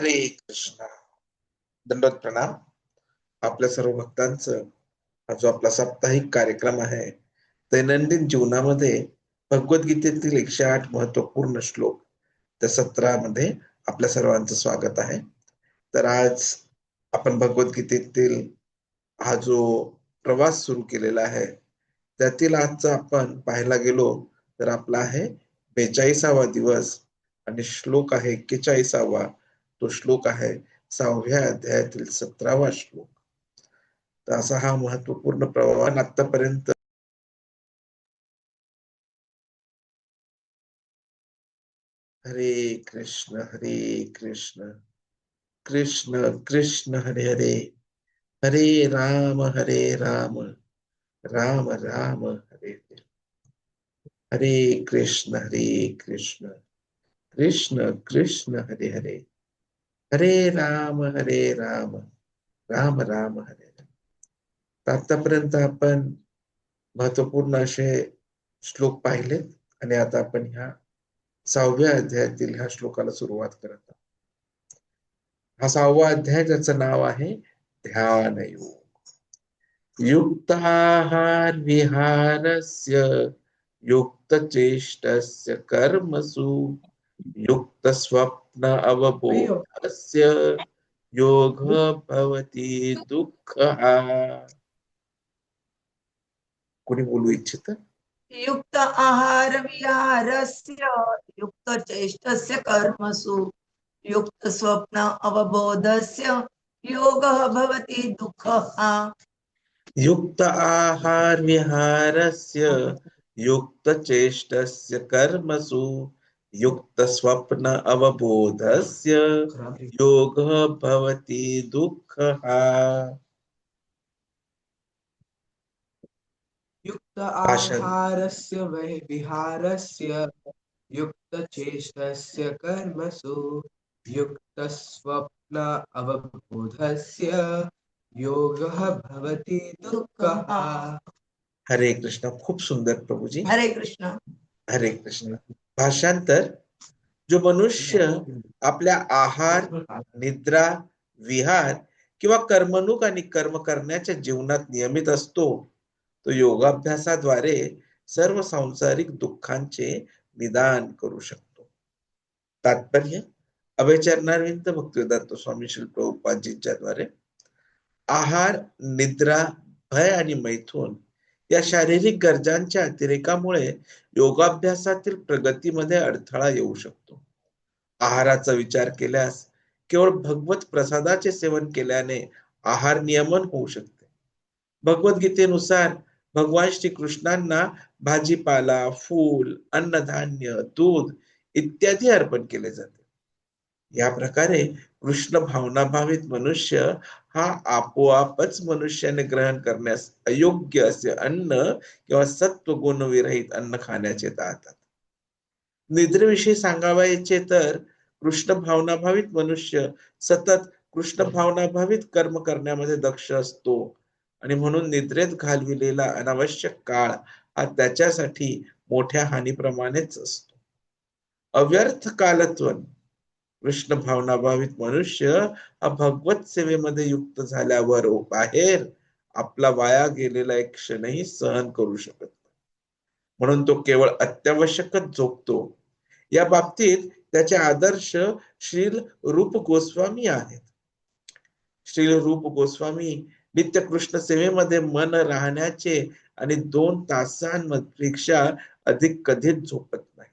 हरे कृष्ण. दंडवत प्रणाम. आपल्या सर्व भक्तांचं हा जो आपला साप्ताहिक कार्यक्रम आहे, दैनंदिन जीवनामध्ये भगवद्गीतेतील 108 महत्वपूर्ण श्लोक त्या सत्रामध्ये आपल्या सर्वांचं स्वागत आहे. तर आज आपण भगवद्गीतेतील हा जो प्रवास सुरू केलेला आहे, त्यातील आजचा आपण पाहायला गेलो तर आपला आहे 42वा दिवस आणि श्लोक आहे 41वा. तो श्लोक आहे 6व्या अध्यायातील 17वा श्लोक. तर असा हा महत्वपूर्ण प्रवाह आतापर्यंत हरे कृष्ण कृष्ण कृष्ण हरे हरे, हरे राम राम राम हरे हरे. हरे कृष्ण कृष्ण कृष्ण हरे हरे, हरे राम राम राम हरे हरे. आतापर्यंत आपण महत्वपूर्ण असे श्लोक पाहिलेत आणि आता आपण ह्या 6व्या अध्यायातील ह्या श्लोकाला सुरुवात करत आहोत. हा 6वा अध्याय, ज्याचं नाव आहे ध्यान योग. युक्ताहार विहारस्य युक्त चेष्टस्य कर्मसु युक्त स्वप्न अवबोधस्य योग भवति दुःखः. कोणी बोलू इच्छित? युक्त आहार विहारस्य युक्त चेष्टस्य कर्मसु युक्त स्वप्न अवबोधस्य योगः भवति दुःखः. युक्त आहार विहारस्य युक्त चेष्टस्य कर्मसु युक्त स्वप्न अवबोधस्य योगः भवति दुःखः. युक्त आहारस्य विहारस्य युक्त चेष्टस्य कर्मसु युक्त स्वप्न अवबोधस्य योगः भवति दुःखः. हरे कृष्ण. खूप सुंदर प्रभूजी. हरे कृष्ण. हरे कृष्ण. भाषांतर: जो मनुष्य आपल्या आहार, निद्रा, विहार किंवा कर्मणूक आणि कर्म करण्याच्या जीवनात नियमित असतो, तो योगाभ्यासाद्वारे सर्व सांसारिक दुःखांचे निदान करू शकतो. तात्पर्य: अभयचरणारविंद भक्तिवेदांत स्वामी श्री प्रभुपादजींच्या द्वारे आहार, निद्रा, भय आणि मैथुन या शारीरिक गरजांच्या अतिरेकामुळे योगाभ्यासातील प्रगतीमध्ये अडथळा येऊ शकतो. आहाराचा विचार केल्यास केवळ भगवत प्रसादाचे सेवन केल्याने आहार नियमन होऊ शकते. भगवद्गीतेनुसार भगवान श्री कृष्णांना भाजीपाला, फूल, अन्नधान्य, दूध इत्यादी अर्पण केले जाते. या प्रकारे कृष्ण भावनाभावित मनुष्य हा आपोआपच मनुष्याने ग्रहण करण्यास अयोग्य असे अन्न किंवा सत्वगुण विरहित अन्न खाण्याचे टाळतात. निद्रेविषयी सांगावयाचे तर कृष्ण भावनाभावित मनुष्य सतत कृष्ण भावनाभावित कर्म करण्यामध्ये दक्ष असतो आणि म्हणून निद्रेत घालविलेला अनावश्यक काळ हा त्याच्यासाठी मोठ्या हानीप्रमाणेच असतो. अव्यर्थ कालत्वन: कृष्ण भावनाभावित मनुष्य हा भगवत सेवेमध्ये युक्त झाल्यावर बाहेर आपला वाया गेलेला एक क्षणही सहन करू शकत नाही. म्हणून तो केवळ अत्यावश्यकच झोपतो. या बाबतीत त्याचे आदर्श श्रील रूप गोस्वामी आहेत. श्रील रूप गोस्वामी नित्य कृष्ण सेवेमध्ये मन राहण्याचे आणि 2 तासांपेक्षा अधिक कधीच झोपत नाही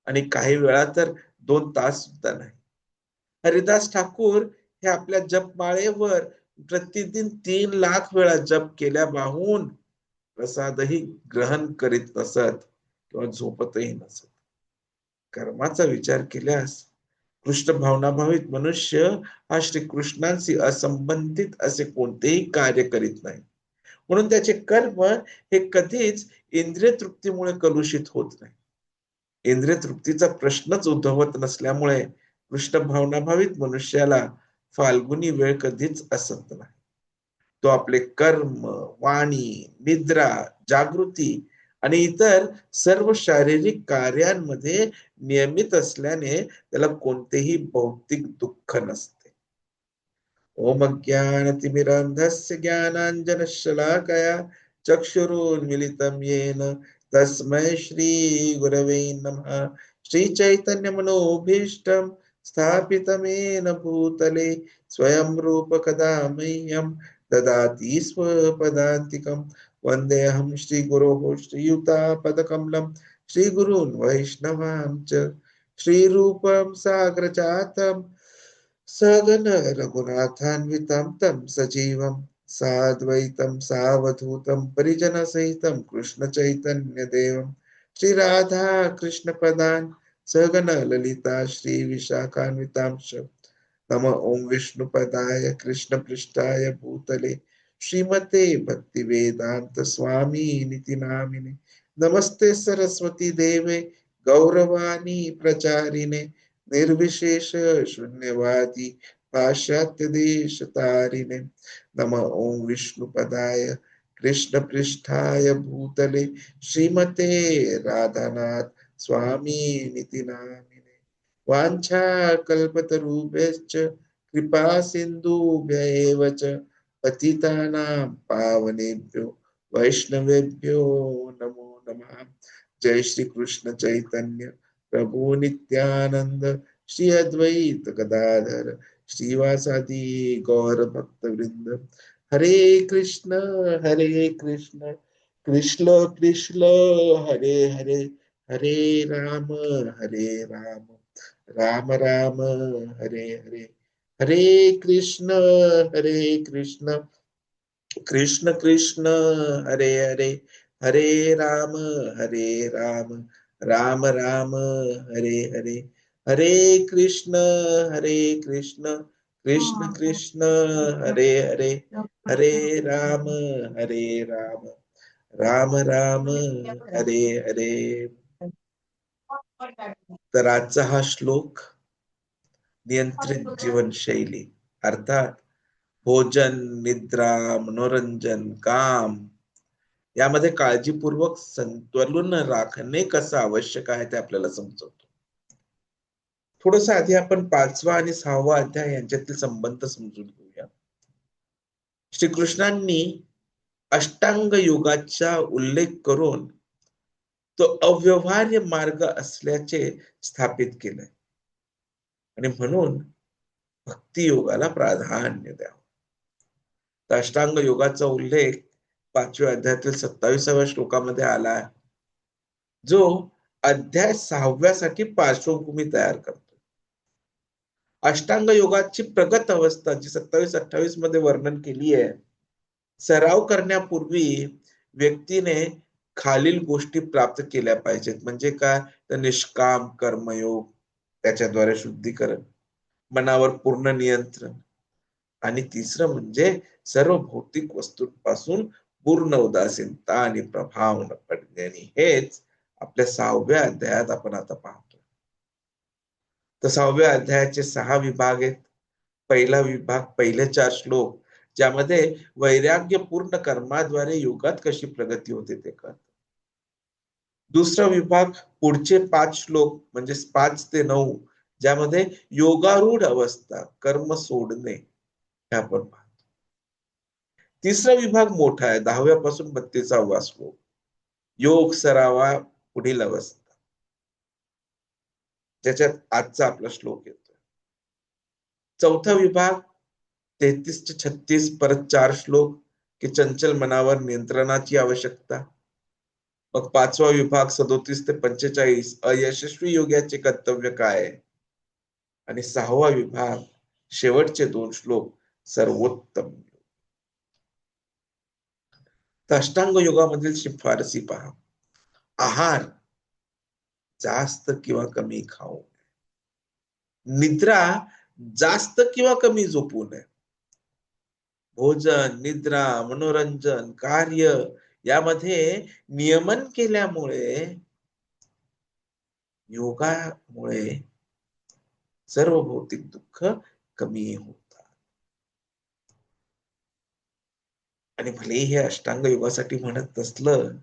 आणि काही वेळा तर 2 तास सुद्धा नाही. हरिदास ठाकूर हे आपल्या जपमाळेवर प्रतिदिन 3 लाख वेळा जप केल्या बाहून प्रसादही ग्रहण करीत नसत किंवा झोपतही नसत. कर्माचा विचार केल्यास कृष्ण भावनाभावित मनुष्य हा श्री कृष्णांशी असंबंधित असे कोणतेही कार्य करीत नाही. म्हणून त्याचे कर्म हे कधीच इंद्रिय तृप्तीमुळे कलुषित होत नाही. इंद्रिय तृप्तीचा प्रश्नच उद्भवत नसल्यामुळे कृष्ण भावनाभावित मनुष्याला फाल्गुनी वेळ कधीच असत नाही. तो आपले कर्म, वाणी, निद्रा, जागृती आणि इतर सर्व शारीरिक कार्यांमध्ये नियमित असल्याने त्याला कोणतेही भौतिक दुःख नसते. ओम अज्ञानतिमिरान्धस्य ज्ञानाञ्जनशलाकया चक्षुरुन्मिलितं येन तस्मै श्री गुरवे नमः. श्रीचैतन्यमनोभीष्टं स्थापितमेन भूतले स्वयं रूप कदा मह्यं ददाति स्वपदान्तिकं. वन्देऽहं श्रीगुरोः श्रीयुतापदकमलं श्रीगुरून् वैष्णवांश्च. श्रीरूपं साग्रजातं सगन रघुनाथान्वितं तं सजीवं साद्वैतं सावधूतं परिजनसहितं कृष्णचैतन्यदेवं श्रीराधा कृष्णपदान् सगन ललिता श्रीविशाखान्वितांश्च. नम ओं विष्णुपदाय कृष्णपृष्ठाय भूतले श्रीमते भक्तिवेदांत स्वामी निति नामिने. नमस्ते सरस्वती देवे गौरवाणी प्रचारिणे निर्विशेष शून्यवादी पाश्चात्य देश तारिणे. नम ओं विष्णुपदाय कृष्णपृष्ठाय भूतले श्रीमते राधानाथ स्वामी निति नामिने. वाञ्छा कल्पतरुभ्यश्च कृपा सिन्धुभ्य एव च पतितानां पावनेभ्यो वैष्णवेभ्यो नमो नमः. जय श्री कृष्ण चैतन्य प्रभु नित्यानंद श्री अद्वैत गदाधर श्रीवासादि गौर भक्त वृंद. हरे कृष्ण कृष्ण कृष्ण हरे हरे, हरे राम राम राम हरे हरे. हरे कृष्ण कृष्ण कृष्ण हरे हरे, हरे राम राम राम हरे हरे. हरे कृष्ण कृष्ण कृष्ण हरे हरे, हरे राम राम राम हरे हरे. तर आजचा हा श्लोक नियंत्रित जीवनशैली अर्थात भोजन, निद्रा, मनोरंजन, काम यामध्ये काळजीपूर्वक संतुलन राखणे कसं आवश्यक आहे ते आपल्याला समजवतो. थोडस आधी आपण 5वा आणि 6वा अध्याय यांच्यातील संबंध समजून घेऊया. श्रीकृष्णांनी अष्टांग योगाचा उल्लेख करून तो अव्यवहार्य मार्ग असल्याचे स्थापित केले आणि म्हणून भक्ती योगाला प्राधान्य द्यावं. अष्टांग योगाचा उल्लेख 5व्या अध्यायातील 27व्या श्लोकामध्ये आला आहे, जो अध्याय 6व्या साठी पार्श्वभूमी तयार करतो. अष्टांग योगाची प्रगत अवस्था जी 27-28 मध्ये वर्णन केली आहे, सराव करण्यापूर्वी व्यक्तीने खालील गोष्टी प्राप्त केल्या पाहिजेत. म्हणजे काय, तर निष्काम कर्मयोग, त्याच्याद्वारे शुद्धीकरण, मनावर पूर्ण नियंत्रण, आणि तिसरं म्हणजे सर्व भौतिक वस्तूंपासून पूर्ण उदासीनता आणि प्रभाव न पडणे. हेच आपल्या 6व्या अध्यायात आपण आता पाहतो. तर 6व्या अध्यायाचे 6 विभाग आहेत. पहिला विभाग पहिले 4 श्लोक ज्यामध्ये वैराग्यपूर्ण कर्माद्वारे योगात कशी प्रगती होते ते कळतं. दुसरा विभाग पुढचे 5 श्लोक म्हणजे 5 ते 9 ज्यामध्ये योगारूढ अवस्था, कर्म सोडणे हे आपण पाहतो. तिसरा विभाग मोठा आहे, 10व्या पासून 32वा श्लोक, योग सरावा पुढील अवस्था, ज्याच्यात आजचा आपला श्लोक येतो. चौथा विभाग 33 ते 36 परत 4 श्लोक की चंचल मनावर नियंत्रणाची आवश्यकता. मग 5वा विभाग 37 ते 45 अयशस्वी योगाचे कर्तव्य काय, आणि 6वा विभाग शेवटचे 2 श्लोक सर्वोत्तम. अष्टांग योगामधील शिफारसी पहा. आहार जास्त किंवा कमी खाऊ नये, निद्रा जास्त किंवा कमी झोपू नये, भोजन, निद्रा, मनोरंजन, कार्य यामध्ये नियमन केल्यामुळे, योगामुळे सर्व भौतिक दुःख कमी होतात. आणि भले हे अष्टांग योगासाठी म्हणत नसलं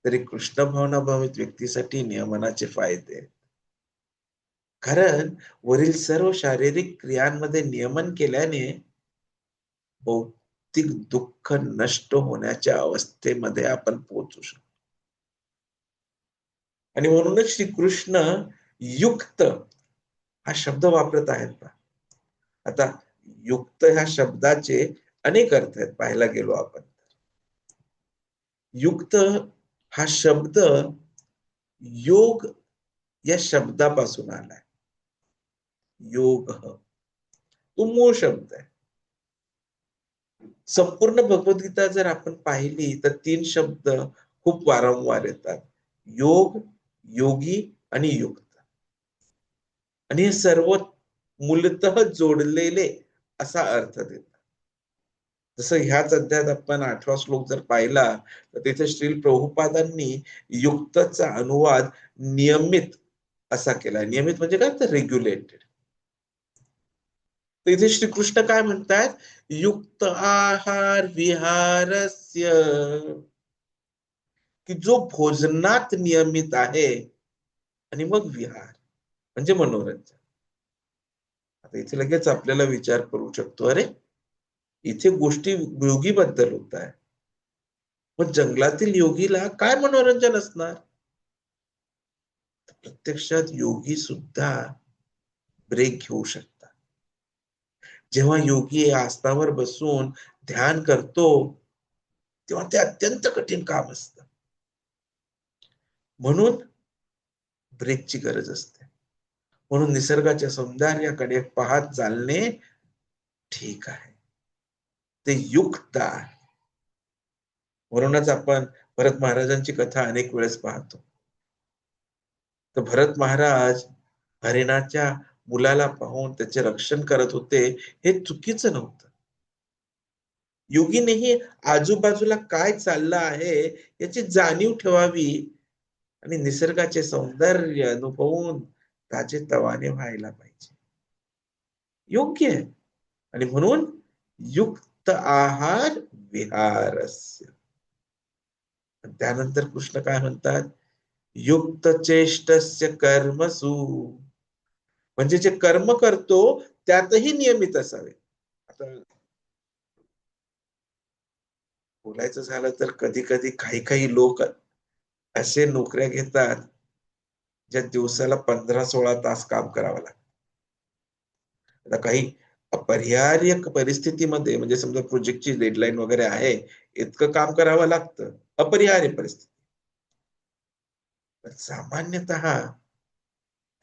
तरी कृष्ण भावना भावित व्यक्तीसाठी नियमनाचे फायदे आहेत. कारण वरील सर्व शारीरिक क्रियांमध्ये नियमन केल्याने भौतिक दुःख नष्ट होण्याच्या अवस्थेमध्ये आपण पोहोचू शकतो. आणि म्हणूनच श्रीकृष्ण युक्त हा शब्द वापरत आहेत. आता युक्त ह्या शब्दाचे अनेक अर्थ आहेत पाहायला गेलो आपण. युक्त हा शब्द योग या शब्दापासून आलाय. योग तो मूळ शब्द आहे. संपूर्ण भगवद्गीता जर आपण पाहिली तर 3 शब्द खूप वारंवार येतात. योग, योगी आणि युक्त. आणि हे सर्व मूलतः जोडलेले असा अर्थ देतात. जसं ह्याच अध्यायात आपण 8वा श्लोक जर पाहिला तर तिथे श्रील प्रभुपादांनी युक्तचा अनुवाद नियमित असा केला. नियमित म्हणजे काय तर रेग्युलेटेड. तर इथे श्रीकृष्ण काय म्हणतात, युक्त आहार विहारस्य, की जो भोजनात नियमित आहे आणि मग विहार म्हणजे मनोरंजन. आता इथे लगेच आपल्याला विचार करू शकतो, अरे इथे गोष्टी योगीबद्दल होत आहे, मग जंगलातील योगीला काय मनोरंजन असणार? प्रत्यक्षात योगी सुद्धा ब्रेक घेऊ शकतात. जेव्हा योगी आसनावर बसून ध्यान करतो तेव्हा ते अत्यंत कठीण काम असतं. म्हणून ब्रेकची गरज असते. म्हणून निसर्गाच्या सौंदर्याकडे पाहत चालणे ठीक आहे, ते युक्त आहे. म्हणूनच आपण भरत महाराजांची कथा अनेक वेळेस पाहतो. तर भरत महाराज हरिणाच्या मुलाला पाहून त्याचे रक्षण करत होते, हे चुकीचं नव्हतं. योगीनेही आजूबाजूला काय चाललं आहे याची जाणीव ठेवावी आणि निसर्गाचे सौंदर्य अनुभवून ताजेतवाने व्हायला पाहिजे. योग्य आहे. आणि म्हणून युक्त आहार विहारस्य. त्यानंतर कृष्ण काय म्हणतात, युक्त चेष्टस्य कर्मसु, म्हणजे जे कर्म करतो त्यातही नियमित असावे. आता बोलायचं झालं तर कधी कधी काही लोक असे नोकऱ्या घेतात ज्या दिवसाला 15-16 तास काम करावं लागतं. आता काही अपरिहार्य परिस्थितीमध्ये, म्हणजे समजा प्रोजेक्टची डेडलाईन वगैरे आहे, इतकं काम करावं लागतं, अपरिहार्य परिस्थिती. पण सामान्यतः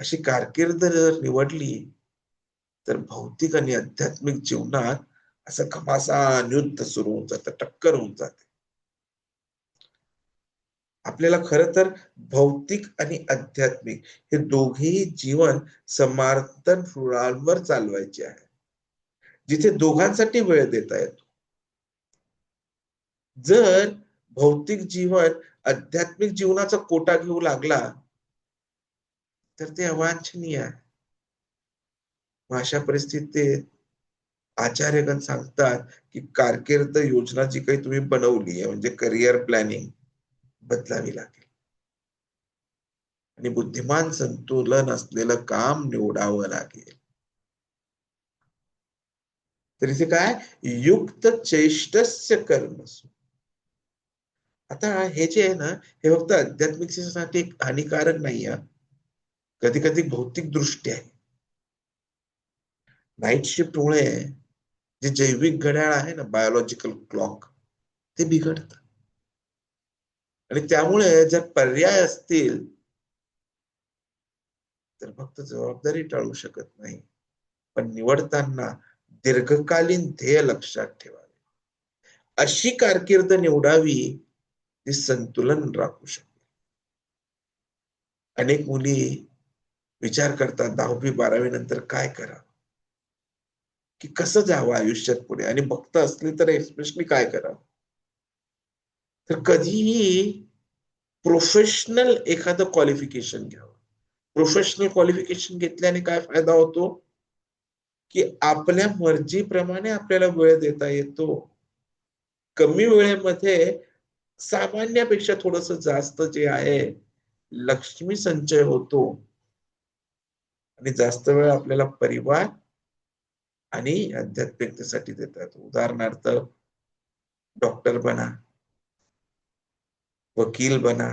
अशी कारकीर्द जर निवडली तर भौतिक आणि आध्यात्मिक जीवनात असं घमासान युद्ध सुरू होऊन जातं, टक्कर होऊन जाते. आपल्याला खरं तर भौतिक आणि आध्यात्मिक हे दोघेही जीवन समांतर रुळांवर चालवायचे आहे, जिथे दोघांसाठी वेळ देता येतो. जर भौतिक जीवन आध्यात्मिक जीवनाचा कोटा घेऊ लागला तर ते अवांछनीय आहे. अशा परिस्थितीत आचार्यगण सांगतात की कारकीर्द योजना जी काही तुम्ही बनवली आहे, म्हणजे करिअर प्लॅनिंग, बदलावी लागेल आणि बुद्धिमान संतुलन असलेलं काम निवडावं लागेल. तर इथे काय, युक्त चेष्टस्य कर्मसु. आता हे जे आहे ना, हे फक्त आध्यात्मिकतेसाठी हानिकारक नाही आहे, कधी कधी भौतिक दृष्ट्या आहे. नाईट शिफ्ट मुळे जे जैविक घड्याळ आहे ना, बायोलॉजिकल क्लॉक, ते बिघडतं. आणि त्यामुळे जर पर्याय असतील तर फक्त जबाबदारी टाळू शकत नाही, पण निवडताना दीर्घकालीन ध्येय लक्षात ठेवावे. अशी कारकीर्द निवडावी ती संतुलन राखू शकते. अनेक मुली विचार करतात 10वी-12वी नंतर काय करावं, की कसं जावं आयुष्यात पुढे, आणि भक्त असले तर एस्पेशली काय करावं. तर कधीही प्रोफेशनल एखादं क्वालिफिकेशन घ्यावं. प्रोफेशनल क्वालिफिकेशन घेतल्याने काय फायदा होतो, की आपल्या मर्जीप्रमाणे आपल्याला वेळ देता येतो. कमी वेळेमध्ये सामान्यापेक्षा थोडस जास्त जे आहे लक्ष्मी संचय होतो आणि जास्त वेळ आपल्याला परिवार आणि आध्यात्मिकतेसाठी देतात. उदाहरणार्थ डॉक्टर बना, वकील बना,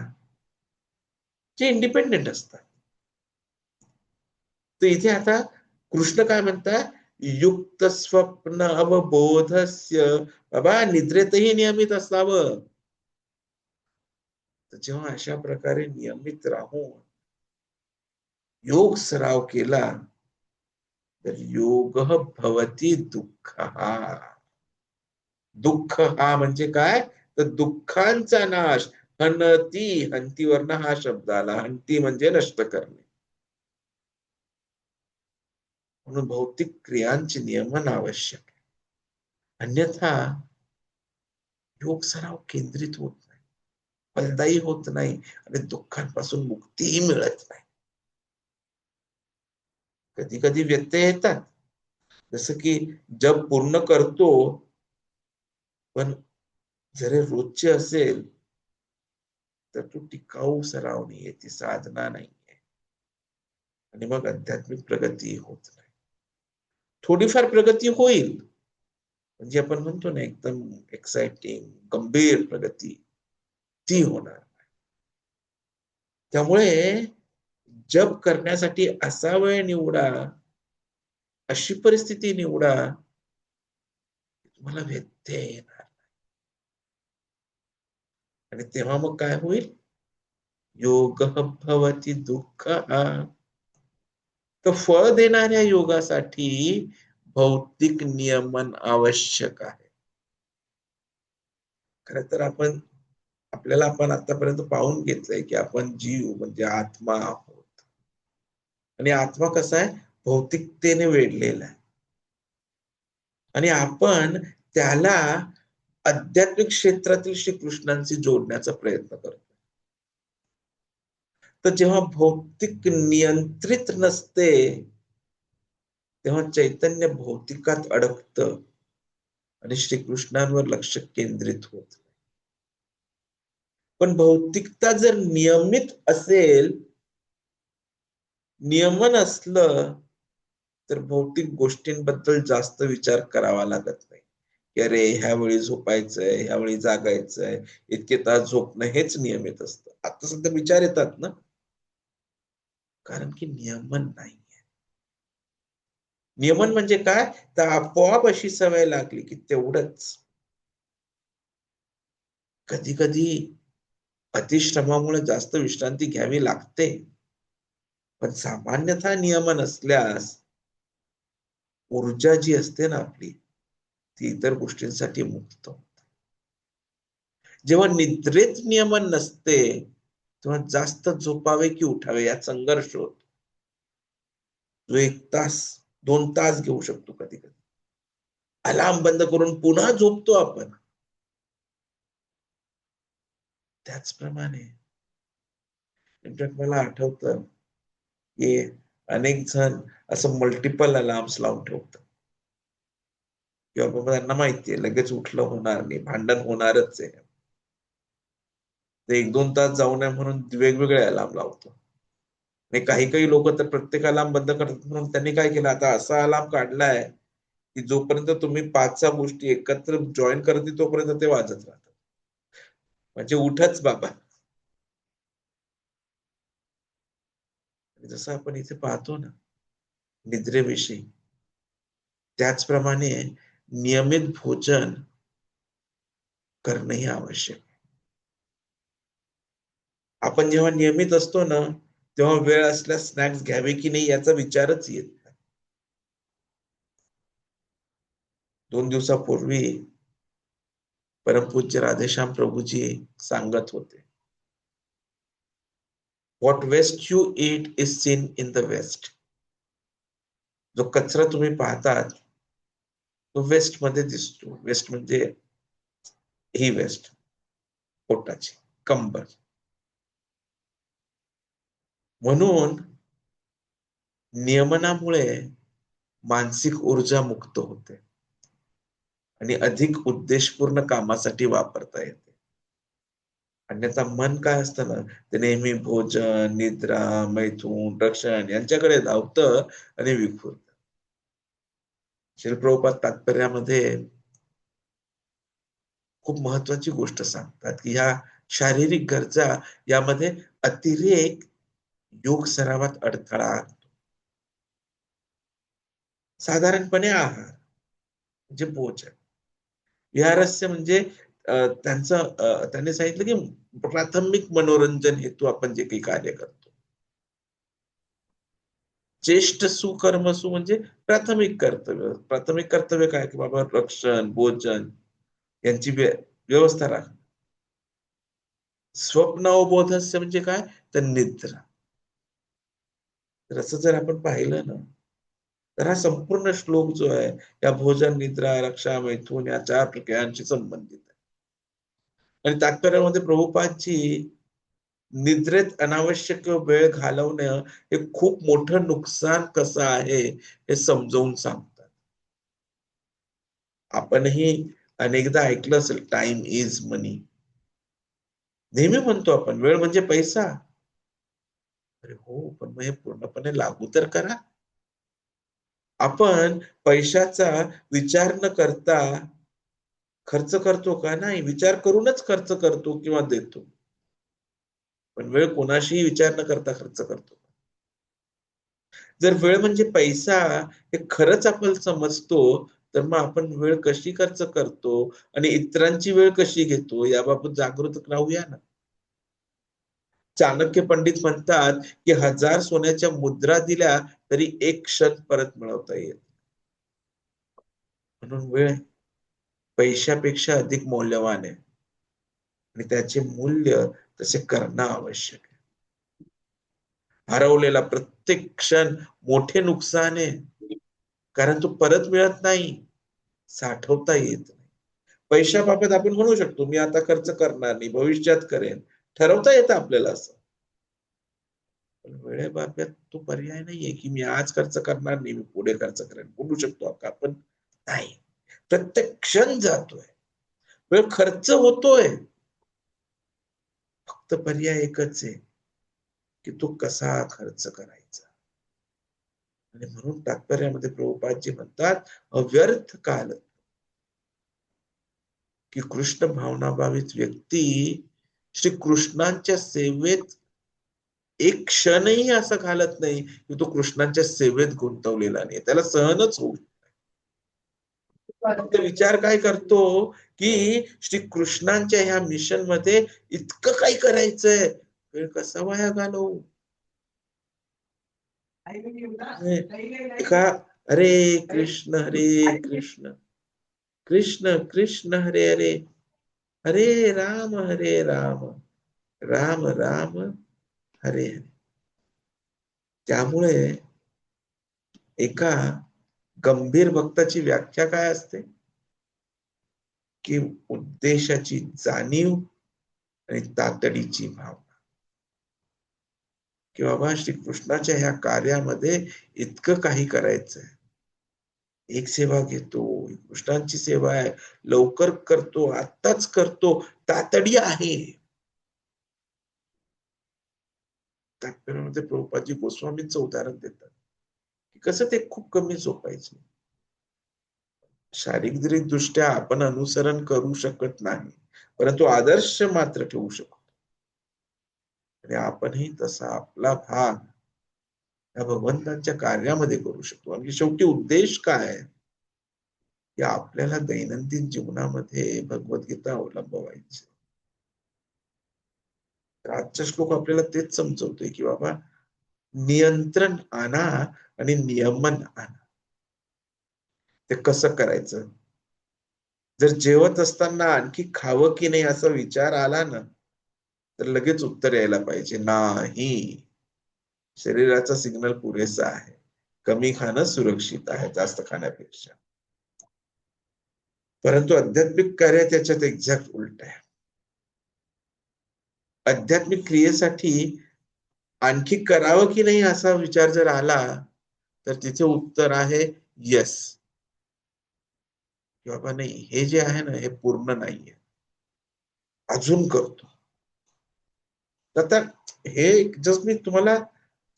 जे इंडिपेंडेंट असतात. तर इथे आता कृष्ण काय म्हणतात, युक्त स्वप्न अवबोधस्य, बाबा निद्रेतही नियमित असावं. तर जेव्हा अशा प्रकारे नियमित राहून योग सराव केला तर योग भवती दुःख. दुःख हा म्हणजे काय, तर दुःखांचा नाश. हनती, हंतीवरनं हा शब्द आला. हंती म्हणजे नष्ट करणे. म्हणून भौतिक क्रियांचे नियमन आवश्यक आहे. अन्यथा योग सराव केंद्रित होत नाही, फलदायी होत नाही आणि दुःखांपासून मुक्तीही मिळत नाही. कधी कधी व्यत्यय येतात, जसं की जप पूर्ण करतो पण जर रोजचे असेल तर तो टिकाऊ सराव नाहीये, ती साधना नाहीये आणि मग आध्यात्मिक प्रगती होत नाही. थोडीफार प्रगती होईल, म्हणजे आपण म्हणतो ना एकदम एक्साइटिंग गंभीर प्रगती, ती होणार. त्यामुळे जप करण्यासाठी असा वेळ निवडा, अशी परिस्थिती निवडा, तुम्हाला व्यत्यय येणार. आणि तेव्हा मग काय होईल, योग भवती दुःख. तर फळ देणाऱ्या योगासाठी भौतिक नियमन आवश्यक आहे. खर तर आपण आतापर्यंत पाहून घेतलंय की आपण जीव म्हणजे आत्मा आहोत आणि आत्मा कसा आहे, भौतिकतेने वेढलेला आहे आणि आपण त्याला आध्यात्मिक क्षेत्रातील श्रीकृष्णांशी जोडण्याचा प्रयत्न करतो. तर जेव्हा भौतिक नियंत्रित नसते तेव्हा चैतन्य भौतिकात अडकत आणि श्रीकृष्णांवर लक्ष केंद्रित होत. पण भौतिकता जर नियमित असेल, नियमन असलं, तर भौतिक गोष्टींबद्दल जास्त विचार करावा लागत नाही की अरे ह्यावेळी झोपायचंय, ह्यावेळी जागायचंय, इतके तास झोपणं हेच नियमित असतं. आता सध्या विचार येतात ना, कारण की नियमन नाही. नियमन म्हणजे काय, तर आपोआप अशी सवय लागली की तेवढंच. कधी कधी अतिश्रमामुळे जास्त विश्रांती घ्यावी लागते, पण सामान्यतः नियमन असल्यास ऊर्जा जी असते ना आपली, ती इतर गोष्टींसाठी मुक्त होते. जेव्हा निद्रेत नियमन नसते तेव्हा जास्त झोपावे की उठावे यात संघर्ष होतो. जो 1 तास 2 तास घेऊ शकतो, कधी कधी अलार्म बंद करून पुन्हा झोपतो आपण. त्याचप्रमाणे इनफॅक्ट मला आठवतं की अनेक जण असं मल्टिपल अलार्म्स लावून ठेवतात किंवा बाबा त्यांना माहितीये लगेच उठलं होणार नाही, भांडण होणारच आहे, ते 1-2 तास जाऊ नये म्हणून वेगवेगळे अलार्म लावतो. आणि काही काही लोक तर प्रत्येक अलार्म बंद करतात म्हणून त्यांनी काय केलं, आता असा अलार्म काढलाय की जोपर्यंत तुम्ही 5-6 गोष्टी एकत्र जॉईन करते तोपर्यंत ते वाजत राहतात, म्हणजे उठच बाबा. जसं आपण इथे पाहतो ना निद्रेविषयी, त्याचप्रमाणे नियमित भोजन करणंही आवश्यक. आपण जेव्हा नियमित असतो ना तेव्हा वेळ असल्यास स्नॅक्स घ्यावे की नाही याचा विचारच येत नाही. 2 दिवसापूर्वी परमपूज्य राधेश्याम प्रभूजी सांगत होते, what waste you eat is seen in the waist. जो कचरा तुम्ही पाहतात तो वेस्ट मध्ये दिसतो. वेस्ट म्हणजे ही वेस्ट, पोटाची कंबर. म्हणून नियमनामुळे मानसिक ऊर्जा मुक्त होते आणि अधिक उद्देशपूर्ण कामासाठी वापरता येते. अन्यथा मन काय असतं ना, ते नेहमी भोजन, निद्रा, मैथून, रक्षण यांच्याकडे धावतं आणि विखुरतं. श्रील प्रभुपाद तात्पर्यामध्ये खूप महत्वाची गोष्ट सांगतात की ह्या शारीरिक गरजा यामध्ये अतिरेक योग सरावात अडथळा आणतो. साधारणपणे आहार म्हणजे भोजन, विहारस्य म्हणजे त्यांनी सांगितलं की प्राथमिक मनोरंजन हेतू आपण जे काही कार्य करतो. ज्येष्ठ सुकर्मसु म्हणजे प्राथमिक कर्तव्य. प्राथमिक कर्तव्य काय की बाबा रक्षण, भोजन यांची व्यवस्था राखणं. स्वप्नवबोधस्य म्हणजे काय तर निद्रा. तर असं जर आपण पाहिलं ना, तर हा संपूर्ण श्लोक जो आहे या भोजन, निद्रा, रक्षा, मैथून या 4 प्रक्रियांशी संबंधित आहे. आणि तात्पर्यामध्ये प्रभुपादजी निद्रेत अनावश्यक वेळ घालवणं हे खूप मोठं नुकसान कसं आहे हे समजावून सांगतात. आपणही अनेकदा ऐकलं असेल टाइम इज मनी. नेहमी म्हणतो आपण वेळ म्हणजे पैसा. अरे हो, पण मग हे पूर्णपणे लागू तर करा. आपण पैशाचा विचार न करता खर्च करतो का? नाही, विचार करूनच खर्च करतो किंवा देतो. पण वेळ कोणाशीही विचार न करता खर्च करतो. जर वेळ म्हणजे पैसा हे खरंच आपण समजतो, तर मग आपण वेळ कशी खर्च करतो आणि इतरांची वेळ कशी घेतो याबाबत जागृत राहूया ना. चाणक्य पंडित म्हणतात की 1000 सोन्याच्या मुद्रा दिल्या तरी एक क्षण परत मिळवता येईल. म्हणून वेळ पैशापेक्षा अधिक मौल्यवान आहे आणि त्याचे मूल्य तसे करणं आवश्यक आहे. हरवलेला प्रत्येक क्षण मोठे नुकसान आहे, कारण तो परत मिळत नाही, साठवता येत नाही. पैशाबाबत आपण म्हणू शकतो मी आता खर्च करणार नाही, भविष्यात करेन, ठरवता येतं आपल्याला असं. पण वेळेबाबत तो पर्याय नाहीये की मी आज खर्च करणार नाही, मी पुढे खर्च करेन. बोलू शकतो आपण नाही. प्रत्येक क्षण जातोय, वेळ खर्च होतोय, फक्त पर्याय एकच आहे की तो कसा खर्च करायचा. आणि म्हणून तात्पर्यामध्ये प्रभुपादजी म्हणतात अव्यर्थ काल की कृष्ण भावनाभावित व्यक्ती श्री कृष्णांच्या सेवेत एक क्षणही असं घालत नाही की तो कृष्णांच्या सेवेत गुंतवलेला नाही. त्याला सहनच होऊ विचार काय करतो की श्री कृष्णांच्या ह्या मिशन मध्ये इतकं काही करायचंय, वेळ कसा वाया घालवू. एका हरे कृष्ण कृष्ण कृष्ण हरे हरे, हरे राम राम राम हरे हरे. त्यामुळे एका गंभीर भक्ताची व्याख्या काय असते की उद्देशाची जाणीव आणि तातडीची भावना की बाबा श्रीकृष्णाच्या ह्या कार्यामध्ये इतकं काही करायचंय, एक सेवा घेतो, कृष्णांची सेवा आहे, लवकर करतो, आत्ताच करतो, तातडी आहे. तात्पर्यामध्ये प्रभुपादजी गोस्वामींचं उदाहरण देतात की कसं ते खूप कमी झोपायचे. शारीरिक दृष्ट्या आपण अनुसरण करू शकत नाही, परंतु आदर्श मात्र ठेवू शकतो. आणि आपणही तसा आपला भाग या भगवंतांच्या कार्यामध्ये करू शकतो. आणि शेवटी उद्देश काय आहे की आपल्याला दैनंदिन जीवनामध्ये भगवद्गीता अवलंबवायची. आजचा श्लोक आपल्याला तेच समजवतोय की बाबा नियंत्रण आणा आणि नियमन आणा. ते कसं करायचं. जर जेवत असताना आणखी खावं की नाही असा विचार आला ना, तर लगेच उत्तर यायला पाहिजे नाही. शरीराचा सिग्नल पुरेसा आहे, कमी खाणं सुरक्षित आहे जास्त खाण्यापेक्षा. परंतु आध्यात्मिक कार्य त्याच्यात एक्झॅक्ट उलट आहे. आध्यात्मिक क्रियेसाठी आणखी करावं की नाही असा विचार जर आला तर तिथे उत्तर आहे येस. बाबा नाही, हे जे आहे ना हे पूर्ण नाहीये, अजून करतो. तर आता हे जस्ट मी तुम्हाला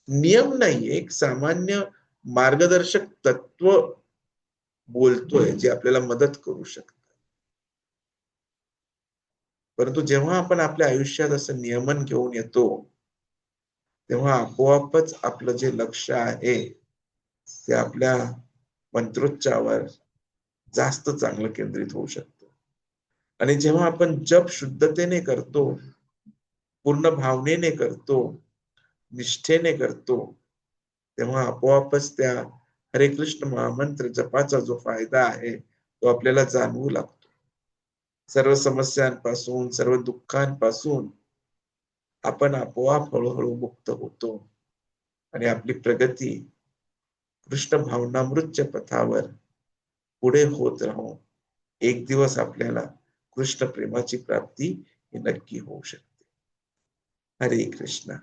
नियम नाही, एक सामान्य मार्गदर्शक तत्व बोलतोय जे आपल्याला मदत करू शकतं. परंतु जेव्हा आपण आपल्या आयुष्यात असं नियमन घेऊन येतो तेव्हा आपोआपच आपलं जे लक्ष आहे ते आपल्या मंत्रोच्चारावर जास्त चांगलं केंद्रित होऊ शकतं. आणि जेव्हा आपण जप शुद्धतेने करतो, पूर्ण भावनेने करतो, निष्ठेने करतो, तेव्हा आपोआपच त्या हरे कृष्ण महामंत्र जपाचा जो फायदा आहे तो आपल्याला जाणवू लागतो. सर्व समस्यांपासून, सर्व दुःखांपासून आपण आपोआप हळूहळू मुक्त होतो आणि आपली प्रगती कृष्ण भावनामृतच्या पथावर पुढे होत राहून एक दिवस आपल्याला कृष्ण प्रेमाची प्राप्ती ही नक्की होऊ शकते. हरे कृष्ण.